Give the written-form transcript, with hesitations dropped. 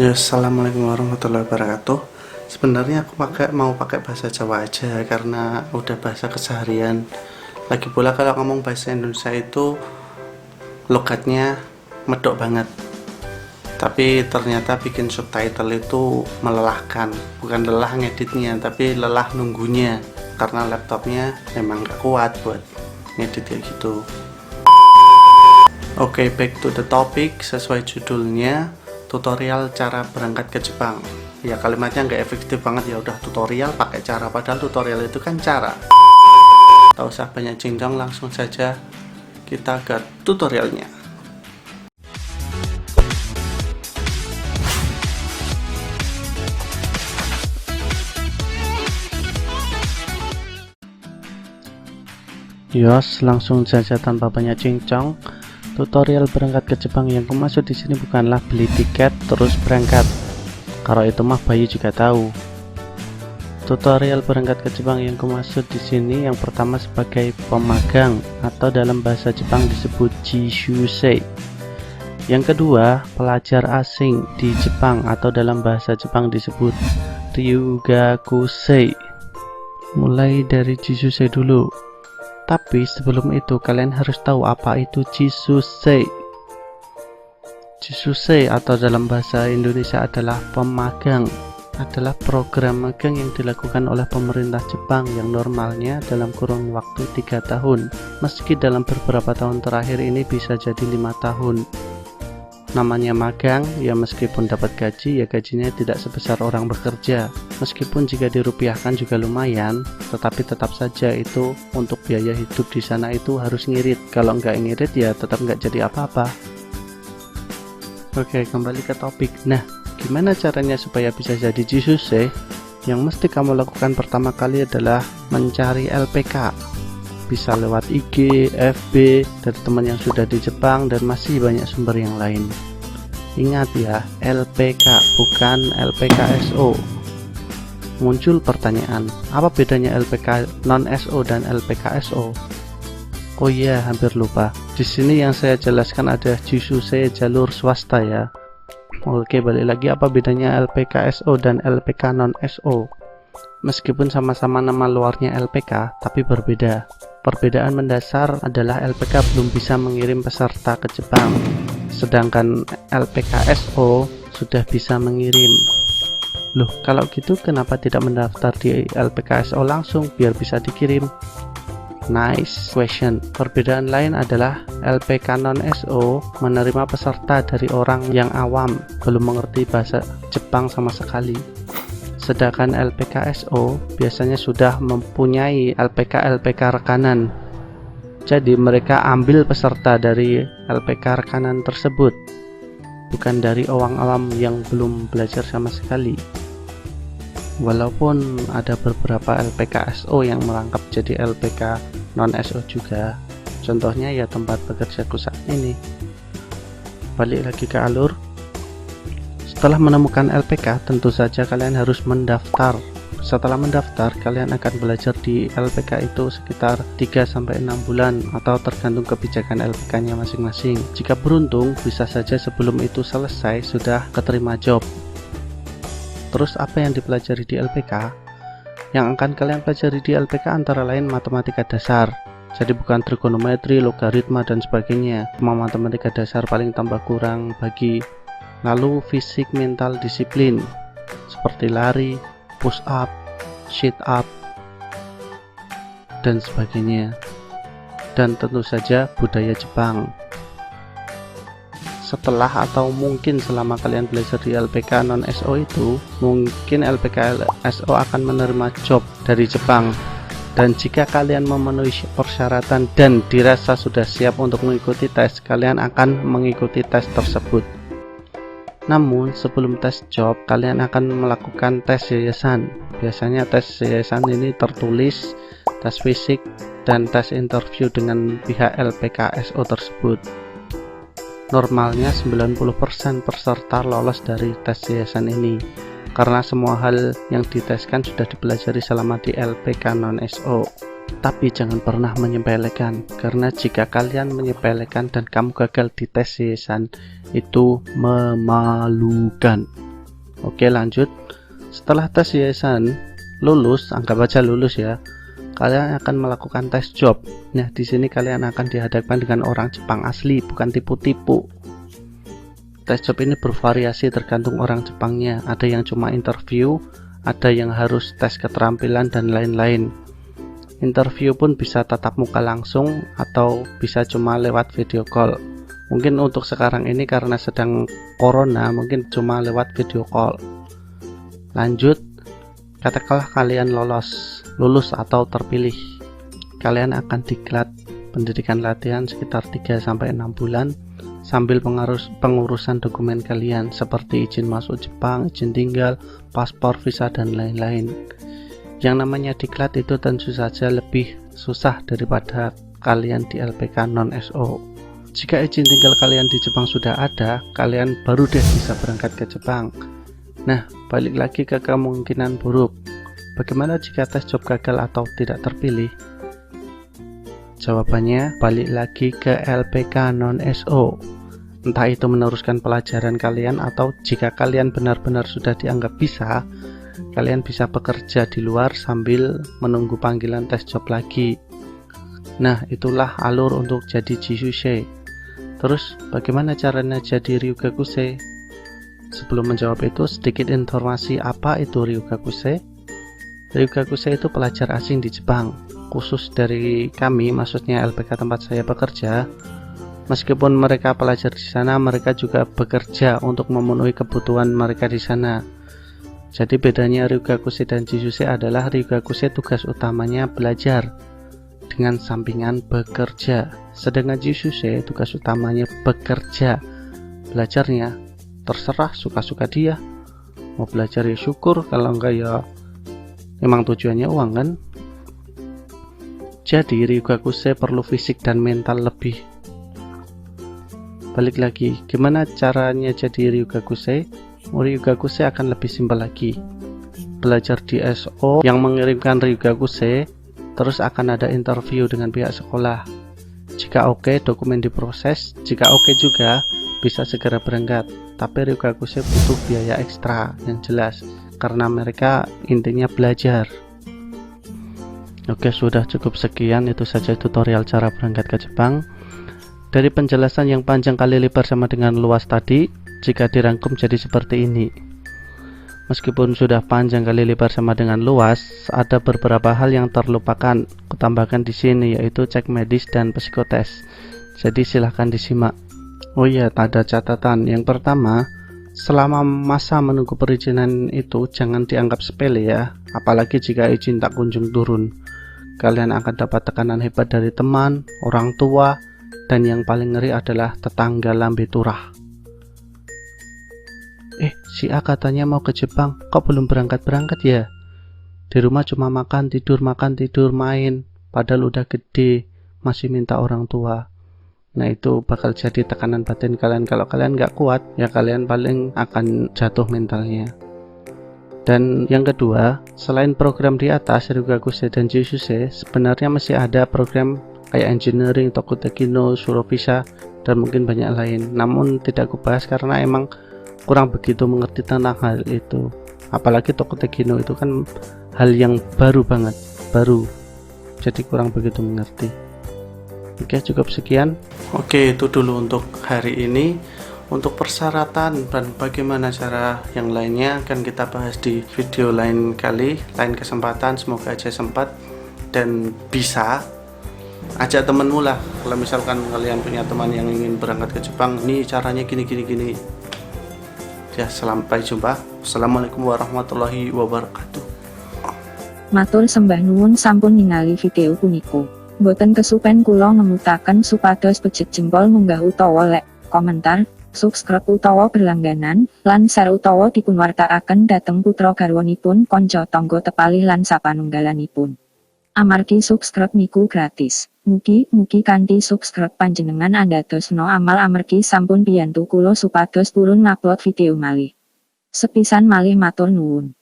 Ya, assalamualaikum warahmatullahi wabarakatuh. Sebenarnya aku mau pakai bahasa Jawa aja karena udah bahasa keseharian. Lagi pula kalau ngomong bahasa Indonesia itu logatnya medok banget. Tapi ternyata bikin subtitle itu melelahkan. Bukan lelah ngeditnya, tapi lelah nunggunya. Karena laptopnya memang gak kuat buat ngedit kayak gitu. Oke, back to the topic. Sesuai judulnya, tutorial cara berangkat ke Jepang. Ya, kalimatnya nggak efektif banget, ya udah tutorial pakai cara, padahal tutorial itu kan cara. Tak usah banyak cincang, langsung saja kita ke tutorialnya. Yos, langsung saja tanpa banyak cincang. Tutorial berangkat ke Jepang yang kumaksud di sini bukanlah beli tiket terus berangkat. Kalau itu mah Bayu juga tahu. Tutorial berangkat ke Jepang yang kumaksud di sini yang pertama sebagai pemagang atau dalam bahasa Jepang disebut jishusei. Yang kedua, pelajar asing di Jepang atau dalam bahasa Jepang disebut ryugakusei. Mulai dari jishusei dulu. Tapi sebelum itu kalian harus tahu apa itu jishusei. Jishusei atau dalam bahasa Indonesia adalah pemagang, adalah program magang yang dilakukan oleh pemerintah Jepang yang normalnya dalam kurun waktu 3 tahun. Meski dalam beberapa tahun terakhir ini bisa jadi 5 tahun. Namanya magang, ya meskipun dapat gaji, ya gajinya tidak sebesar orang bekerja. Meskipun jika dirupiahkan juga lumayan, tetapi tetap saja itu untuk biaya hidup di sana itu harus ngirit. Kalau nggak ngirit ya tetap nggak jadi apa-apa. Oke, kembali ke topik. Nah, gimana caranya supaya bisa jadi jishusei? Yang mesti kamu lakukan pertama kali adalah mencari LPK. Bisa lewat IG, FB, dari teman yang sudah di Jepang, dan masih banyak sumber yang lain. Ingat ya, LPK bukan LPKSO. Muncul pertanyaan, apa bedanya LPK non-SO dan LPKSO? Oh iya, hampir lupa. Di sini yang saya jelaskan ada jishusei jalur swasta ya. Oke, balik lagi, apa bedanya LPKSO dan LPK non-SO? Meskipun sama-sama nama luarnya LPK, tapi berbeda. Perbedaan mendasar adalah LPK belum bisa mengirim peserta ke Jepang, sedangkan LPKSO sudah bisa mengirim. Loh, kalau gitu kenapa tidak mendaftar di LPKSO langsung biar bisa dikirim? Nice question. Perbedaan lain adalah LPK non-SO menerima peserta dari orang yang awam, belum mengerti bahasa Jepang sama sekali. Sedangkan LPKSO biasanya sudah mempunyai LPK rekanan. Jadi mereka ambil peserta dari LPK rekanan tersebut, bukan dari orang awam yang belum belajar sama sekali. Walaupun ada beberapa LPKSO yang merangkap jadi LPK non-SO juga. Contohnya ya tempat bekerjaku saat ini. Balik lagi ke alur. Setelah menemukan LPK, tentu saja kalian harus mendaftar. Setelah mendaftar, kalian akan belajar di LPK itu sekitar 3-6 bulan atau tergantung kebijakan LPK-nya masing-masing. Jika beruntung, bisa saja sebelum itu selesai sudah keterima job. Terus apa yang dipelajari di LPK? Yang akan kalian pelajari di LPK antara lain matematika dasar. Jadi bukan trigonometri, logaritma, dan sebagainya. Cuma matematika dasar paling tambah kurang bagi. Lalu fisik mental disiplin seperti lari, push up, sit up, dan sebagainya. Dan tentu saja budaya Jepang. Setelah atau mungkin selama kalian belajar di LPK non-SO itu, mungkin LPK SO akan menerima job dari Jepang. Dan jika kalian memenuhi persyaratan dan dirasa sudah siap untuk mengikuti tes, kalian akan mengikuti tes tersebut. Namun sebelum tes job, kalian akan melakukan tes yayasan. Biasanya tes yayasan ini tertulis, tes fisik, dan tes interview dengan pihak LPKSO tersebut. Normalnya 90% peserta lolos dari tes yayasan ini, karena semua hal yang diteskan sudah dipelajari selama di LPK non-SO. Tapi jangan pernah menyepelekan, karena jika kalian menyepelekan dan kamu gagal di tes yayasan, itu memalukan. Oke, lanjut. Setelah tes yayasan lulus, anggap aja lulus ya, kalian akan melakukan tes job. Nah, di sini kalian akan dihadapkan dengan orang Jepang asli, bukan tipu-tipu. Tes job ini bervariasi tergantung orang Jepangnya. Ada yang cuma interview, ada yang harus tes keterampilan dan lain-lain. Interview pun bisa tatap muka langsung atau bisa cuma lewat video call. Mungkin untuk sekarang ini karena sedang corona, mungkin cuma lewat video call. Lanjut, katakanlah kalian lulus atau terpilih. Kalian akan diklat pendidikan latihan sekitar 3-6 bulan sambil pengurusan dokumen kalian seperti izin masuk Jepang, izin tinggal, paspor, visa, dan lain-lain. Yang namanya diklat itu tentu saja lebih susah daripada kalian di LPK non-SO. Jika izin tinggal kalian di Jepang sudah ada, kalian baru deh bisa berangkat ke Jepang. Nah, balik lagi ke kemungkinan buruk. Bagaimana jika tes job gagal atau tidak terpilih? Jawabannya balik lagi ke LPK non-SO. Entah itu meneruskan pelajaran kalian atau jika kalian benar-benar sudah dianggap bisa, kalian bisa bekerja di luar sambil menunggu panggilan tes job lagi. Nah, itulah alur untuk jadi Jishusei. Terus, bagaimana caranya jadi Ryugakusei? Sebelum menjawab itu, sedikit informasi apa itu Ryugakusei. Ryugakusei itu pelajar asing di Jepang. Khusus dari kami, maksudnya LPK tempat saya bekerja. Meskipun mereka pelajar di sana, mereka juga bekerja untuk memenuhi kebutuhan mereka di sana. Jadi bedanya Ryugakusei dan Jishusei adalah Ryugakusei tugas utamanya belajar dengan sampingan bekerja, sedangkan Jishusei tugas utamanya bekerja. Belajarnya terserah suka-suka dia, mau belajar ya syukur, kalau enggak ya memang tujuannya uang kan. Jadi Ryugakusei perlu fisik dan mental lebih. Balik lagi, gimana caranya jadi Ryugakusei? Ryugakusei akan lebih simpel lagi. Belajar di SO yang mengirimkan Ryugakusei, terus akan ada interview dengan pihak sekolah. Jika oke, dokumen diproses. Jika oke juga, bisa segera berangkat. Tapi Ryugakusei butuh biaya ekstra yang jelas, karena mereka intinya belajar. Oke, sudah cukup sekian. Itu saja tutorial cara berangkat ke Jepang. Dari penjelasan yang panjang kali lebar sama dengan luas tadi, jika dirangkum jadi seperti ini. Meskipun sudah panjang kali lebar sama dengan luas, ada beberapa hal yang terlupakan. Kutambahkan di sini yaitu cek medis dan psikotes. Jadi silahkan disimak. Oh iya, ada catatan. Yang pertama, selama masa menunggu perizinan itu jangan dianggap sepele ya. Apalagi jika izin tak kunjung turun. Kalian akan dapat tekanan hebat dari teman, orang tua, dan yang paling ngeri adalah tetangga lambe turah. Si A katanya mau ke Jepang, kok belum berangkat-berangkat ya? Di rumah cuma makan, tidur, main. Padahal udah gede, masih minta orang tua. Nah, itu bakal jadi tekanan batin kalian. Kalau kalian nggak kuat, ya kalian paling akan jatuh mentalnya. Dan yang kedua, selain program di atas, Ryugakusei dan Jishusei, sebenarnya masih ada program kayak engineering, Tokuteki no Surovisa, dan mungkin banyak lain. Namun tidak kubahas karena emang kurang begitu mengerti tentang hal itu. Apalagi Tokuteki no itu kan hal yang baru banget, jadi kurang begitu mengerti. Oke, cukup sekian. Oke, itu dulu untuk hari ini. Untuk persyaratan dan bagaimana cara yang lainnya akan kita bahas di video lain kali, lain kesempatan. Semoga aja sempat dan bisa. Ajak temenmu lah, kalau misalkan kalian punya teman yang ingin berangkat ke Jepang, ini caranya gini. Ya, sampai jumpa. Assalamualaikum warahmatullahi wabarakatuh. Matur sembah nuwun sampun ningali video punika. Boten kesupen kula ngemutaken supados pejet jempol munggah utawa like, komentar, subscribe utawa berlangganan, lan share utawa dipunwartakaken dhateng putra garwanipun, kanca tangga tepalih lan sapanunggalanipun. Amargi subscribe niku gratis. Mugi kanthi subscribe panjenengan andhadosna amal amargi sampun biyantu kula supados purun ngupload video malih. Sepisan malih matur nuwun.